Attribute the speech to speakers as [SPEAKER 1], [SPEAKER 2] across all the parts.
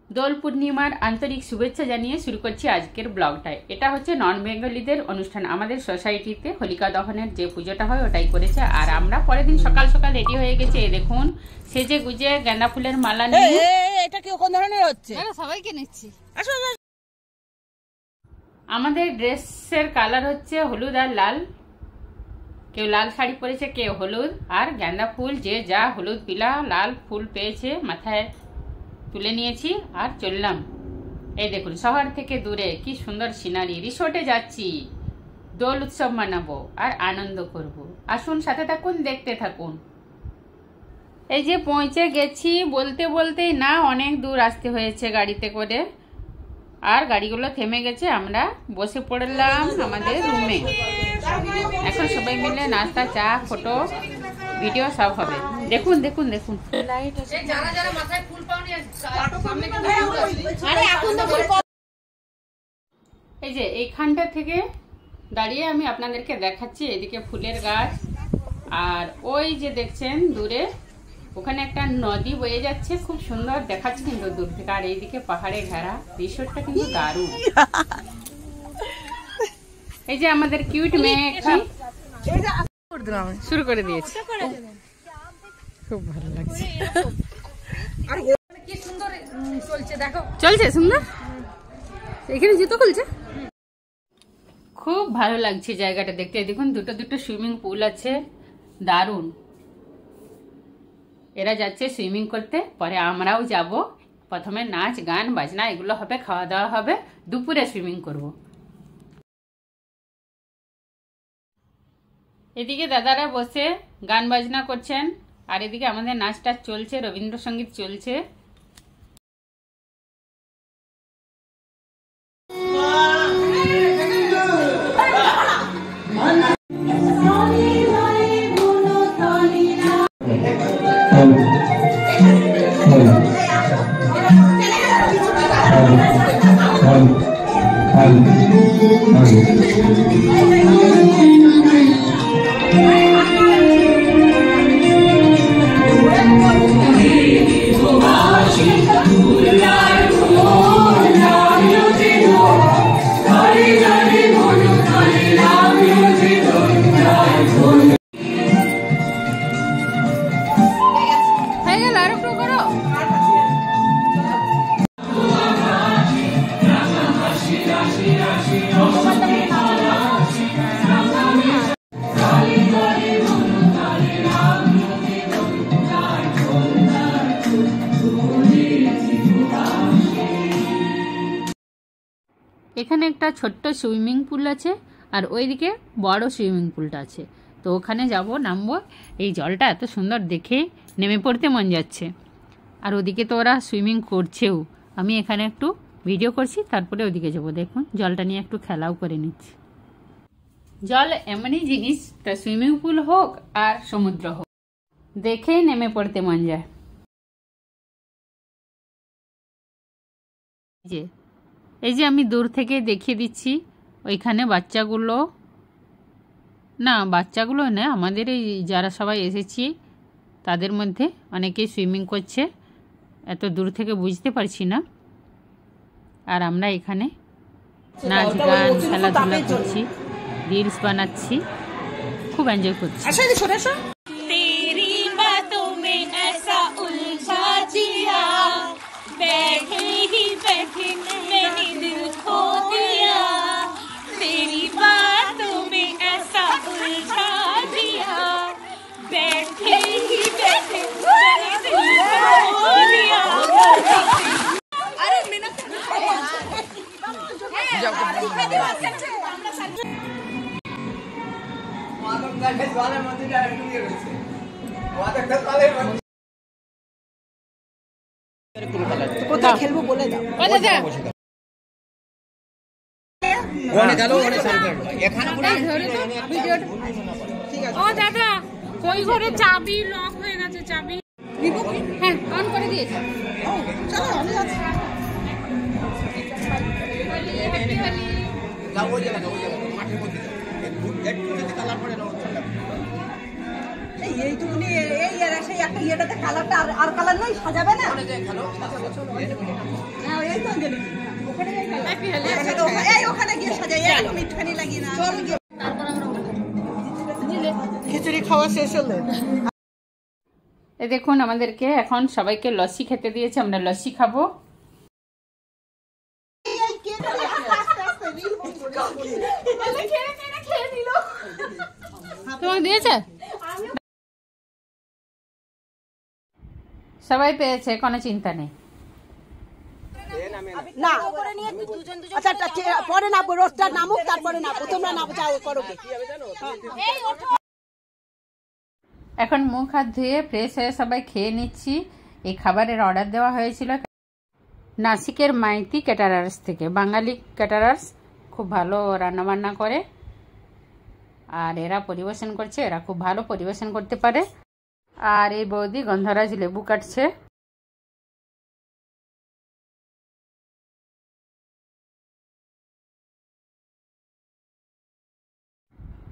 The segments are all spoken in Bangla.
[SPEAKER 1] দোল পূর্ণিমার আন্তরিক শুভেচ্ছা জানিয়ে শুরু করছি আজকের ব্লগটায়। এটা হচ্ছে নন বেঙ্গলিদের অনুষ্ঠান। আমাদের সোসাইটিতে হোলিকা দহনের যে পুজোটা হয় ওটাই করেছে। আর আমরা পরের দিন সকাল সকাল রেডি হয়ে গেছে। এই দেখুন সেজে গুজে গাঁদা ফুলের মালা নিয়ে।
[SPEAKER 2] এটা কি কোন ধরনের হচ্ছে?
[SPEAKER 3] সবাইকে নিচ্ছি।
[SPEAKER 1] আমাদের ড্রেসের কালার হচ্ছে হলুদ আর লাল। কেউ লাল শাড়ি পরেছে, কেউ হলুদ, আর গাঁদা ফুল যে যা হলুদ পিলা লাল ফুল পেয়েছে মাথায় তুলে নিয়েছি আর চললাম। এই দেখুন শহর থেকে দূরে কি সুন্দর সিনারি। রিসোর্টে যাচ্ছি, দোল উৎসব মানাবো আর আনন্দ করব। আসুন সাথে থাকুন, দেখতে থাকুন। এই যে পৌঁছে গেছি, বলতে বলতেই না অনেক দূর আসতে হয়েছে গাড়িতে করে। আর গাড়িগুলো থেমে গেছে, আমরা বসে পড়লাম আমাদের রুমে। এখন সবাই মিলে নাস্তা, চা, ফটো, ভিডিও সব হবে। দেখুন দেখুন দেখুন। এই যে এইখানটা থেকে দাঁড়িয়ে আমি আপনাদেরকে দেখাচ্ছি। এদিকে ফুলের গাছ, আর ওই যে দেখছেন দূরে ওখানে একটা নদী বয়ে যাচ্ছে, খুব সুন্দর দেখাচ্ছে কিন্তু দূর থেকে। আর এইদিকে পাহাড়ে ঘেরা রিসোর্টটা কিন্তু দারুণ। এই যে আমাদের কিউট মেয়ে শুরু করে দিয়েছে, খুব ভালো লাগছে।
[SPEAKER 3] কি সুন্দর চলছে দেখো,
[SPEAKER 1] চলছে সুন্দর। এখানে জুতো খুলছে, খুব ভালো লাগছে জায়গাটা দেখতে। দেখুন দুটো দুটো সুইমিং পুল আছে, দারুণ। এরা যাচ্ছে সুইমিং করতে, পরে আমরাও যাব। প্রথমে নাচ গান বাজনা এগুলো হবে, খাওয়া দাওয়া হবে, দুপুরে সুইমিং করব। এদিকে দাদারা বসে গান বাজনা করছেন, আর এদিকে আমাদের নাচটা চলছে, রবীন্দ্রসঙ্গীত চলছে। এখানে একটা ছোট্ট সুইমিং পুল আছে, আর ওইদিকে বড় সুইমিং পুলটা আছে। তো ওখানে যাব, নামবো। এই জলটা এত সুন্দর দেখে নেমে পড়তে মন যাচ্ছে। আর ওদিকে তো ওরা সুইমিং করছেও। আমি এখানে একটু ভিডিও করছি, তারপরে ওদিকে যাব। দেখুন জলটা নিয়ে একটু খেলাও করে নিচ্ছি। জল এমনই জিনিস, তা সুইমিং পুল হোক আর সমুদ্র হোক, দেখেই নেমে পড়তে মন যায়। এই যে আমি দূর থেকে দেখিয়ে দিচ্ছি, ওইখানে বাচ্চাগুলো না, আমাদের এই যারা সবাই এসেছি তাদের মধ্যে অনেকেই সুইমিং করছে। এত দূর থেকে বুঝতে পারছি না। আর আমরা এখানে নাচ গান খেলাধুলা করছি, রিলস বানাচ্ছি, খুব এনজয় করছি।
[SPEAKER 4] बैठे ही बैठे मैंने दिल खो दिया, तेरी बातों में ऐसा उलझा दिया, बैठे ही बैठे मैंने दिल खो दिया। अरे मिनट
[SPEAKER 2] কোথায় খেলবো বলে দাও।
[SPEAKER 3] ও দাদা ওই ঘরে চাবি লক হয়ে গেছে, চাবি হ্যাঁ অন করে দিয়েছে।
[SPEAKER 2] চলো আমি আছি। এইটুকুনি এই আর সেই ইয়েটাতে কালারটা আর কালার নয় সাজাবে না হ্যাঁ এই তো অঞ্জলি ওখানে গিয়ে সাজাই মিটখানি লাগিয়ে না তারপর আমরা খিচুড়ি খাওয়া শেষ হলে
[SPEAKER 1] এই দেখুন আমাদেরকে এখন সবাইকে লস্যি খেতে দিয়েছে, আমরা লস্যি খাবো। তোমাকে দিয়েছে? সবাই পেয়েছে, কোনো চিন্তা নেই।
[SPEAKER 2] না আচ্ছা পরে নামবো, রোস্টার নামুক তারপরে নামবো, তোমরা নামো যাও করো।
[SPEAKER 1] এখন মুখ হাত ধুয়ে ফ্রেশ হয়ে সবাই খেয়ে নিচ্ছি। এই খাবারের অর্ডার দেওয়া হয়েছিল নাসিকের মাইতি ক্যাটারার্স থেকে। বাঙালি ক্যাটারার্স, খুব ভালো রান্নাবান্না করে আর এরা পরিবেশন করছে, এরা খুব ভালো পরিবেশন করতে পারে। আর এই বৌদি গন্ধরাজ লেবু কাটছে।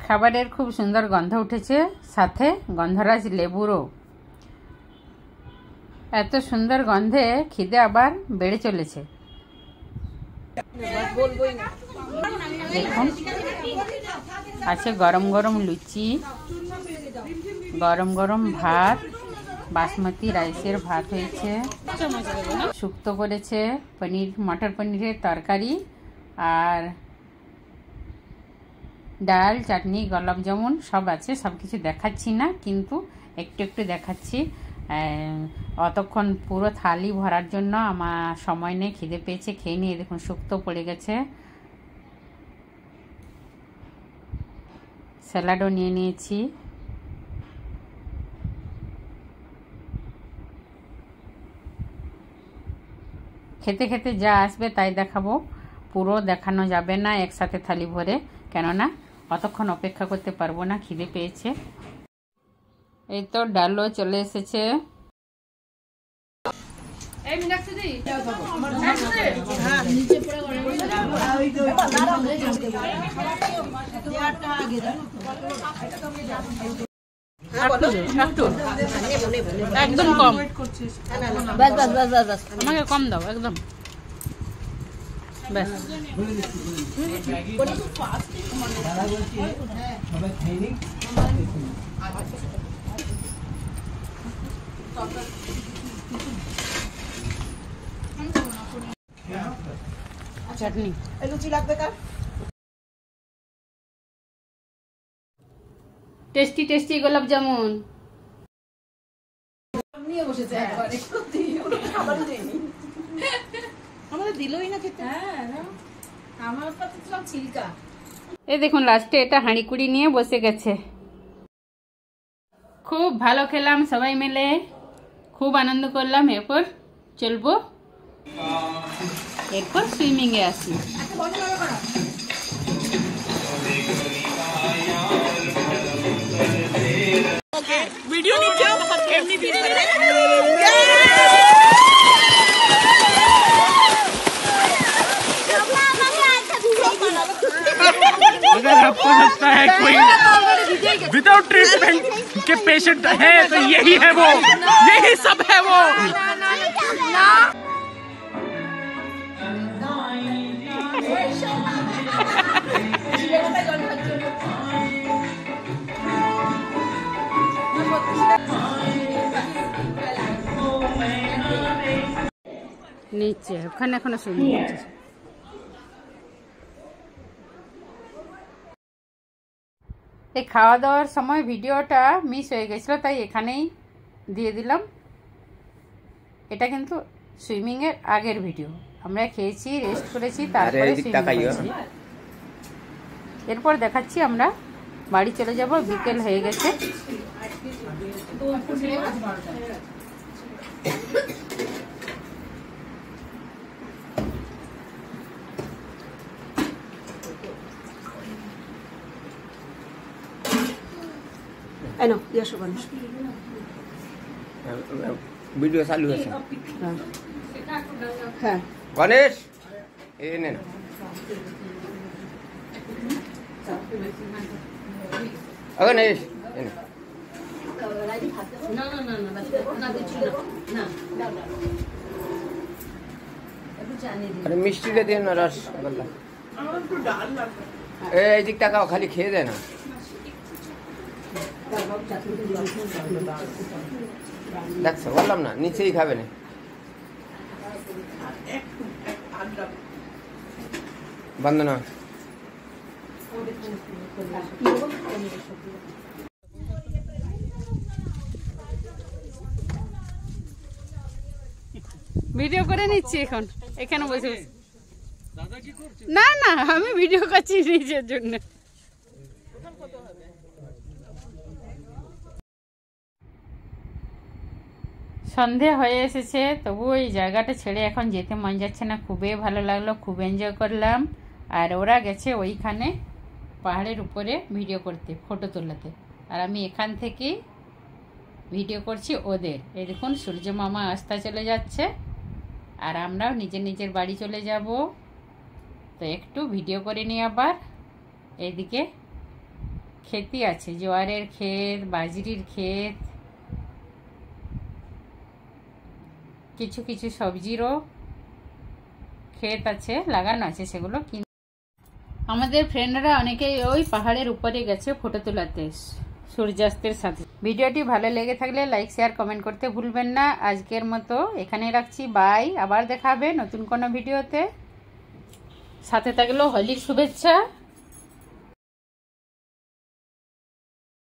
[SPEAKER 1] খাবারের খুব সুন্দর গন্ধ উঠেছে, সাথে গন্ধরাজ লেবুরও। এত সুন্দর গন্ধে খিদে আবার বেড়ে চলেছে। দেখুন আছে গরম গরম লুচি, গরম গরম ভাত, বাসমতি রাইসের ভাত হয়েছে, শুক্তো করেছে, পনির মটর পনিরের তরকারি, আর ডাল, চাটনি, গোলাপ জামুন সব আছে। সব কিছু দেখাচ্ছি না, কিন্তু একটু একটু দেখাচ্ছি। অতক্ষণ পুরো থালি ভরার জন্য আমার সময় নেই, খিদে পেয়েছে, খেয়ে নিয়ে দেখুন শুক্তো পড়ে গেছে। স্যালাডও নিয়ে নিয়েছি। খেতে খেতে যা আসবে তাই দেখাবো, পুরো দেখানো যাবে না একসাথে থালি ভরে, কেননা অতক্ষণ অপেক্ষা করতে পারবো না, খিদে পেয়েছে। এই তো ডালও চলে এসেছে। একদম কম, আমাকে কম দাও একদম, ব্যাস। চাটনি
[SPEAKER 2] লুচি লাগবে কার?
[SPEAKER 1] টেস্টি টেস্টি গোলাপ জামুন
[SPEAKER 2] নিয়ে বসেছে একবারে, খাবারই দেয়নি আমাদের, দিলই না খেতে। আমার পাতে সব ছিলকা।
[SPEAKER 1] এই দেখুন লাস্টে এটা হাঁড়িকুড়ি নিয়ে বসে গেছে। খুব ভালো খেলাম সবাই মিলে, খুব আনন্দ করলাম। এরপর চলবো, এরপর সুইমিং এ আসি।
[SPEAKER 2] ভিডিও নিচ্ছে এমনি
[SPEAKER 5] अगर आपको लगता है कोई विदाउट ट्रीटमेंट के पेशेंट है तो यही है वो, यही सब है वो।
[SPEAKER 1] নিচে ওখানে এখনো সুইমিং করছে। এই খাওয়া দাওয়ার সময় ভিডিওটা মিস হয়ে গেছিলো, তাই এখানেই দিয়ে দিলাম। এটা কিন্তু সুইমিং এর আগের ভিডিও। আমরা খেয়েছি, রেস্ট করেছি, তারপরে সুইমিং করেছি। এরপর দেখাচ্ছি আমরা বাড়ি চলে যাব, বিকেল হয়ে গেছে।
[SPEAKER 6] वीडियो चालू है गणेश ये ना गणेश
[SPEAKER 2] না না না না না দিচ্ছিল না দাও দাও একটু জানি দিই
[SPEAKER 6] अरे मिष्टी दे देना रसगोल्ला
[SPEAKER 2] আমার একটু ডাল লাগবে
[SPEAKER 6] এই দিক তাকাও খালি খেয়ে দে না দেখছো বললাম না নিচেই খাবে না বন্দনা
[SPEAKER 1] ভিডিও করে নিচ্ছি এখন এখানে বসে বসে। না না আমি ভিডিও করছি নিজের জন্য। সন্ধে হয়ে এসেছে, তবু এই জায়গাটা ছেড়ে এখন যেতে মন যাচ্ছে না। খুবই ভালো লাগলো, খুব এনজয় করলাম। আর ওরা গেছে ওইখানে পাহাড়ের উপরে ভিডিও করতে, ফটো তোলাতে, আর আমি এখান থেকেই ভিডিও করছি ওদের। এই দেখুন সূর্য মামা আস্তে চলে যাচ্ছে, আর আমরাও নিজের নিজের বাড়ি চলে যাব। তো একটু ভিডিও করে নিই। আবার এইদিকে ক্ষেতই আছে, জোয়ারের ক্ষেত, বাজরির ক্ষেত, কিছু কিছু সবজিরও ক্ষেত আছে, লাগানো আছে সেগুলো। কিন্তু আমাদের ফ্রেন্ডরা অনেকেই ওই পাহাড়ের উপরে গেছে ফটো তোলাতে সূর্যাস্তের সাথে। ভিডিওটি ভালো লেগে থাকলে লাইক শেয়ার কমেন্ট করতে ভুলবেন না। আজকের মতো এখানে রাখছি, বাই। আবার দেখা হবে নতুন কোনো ভিডিওতে। সাথে থাকলেও হোলির শুভেচ্ছা।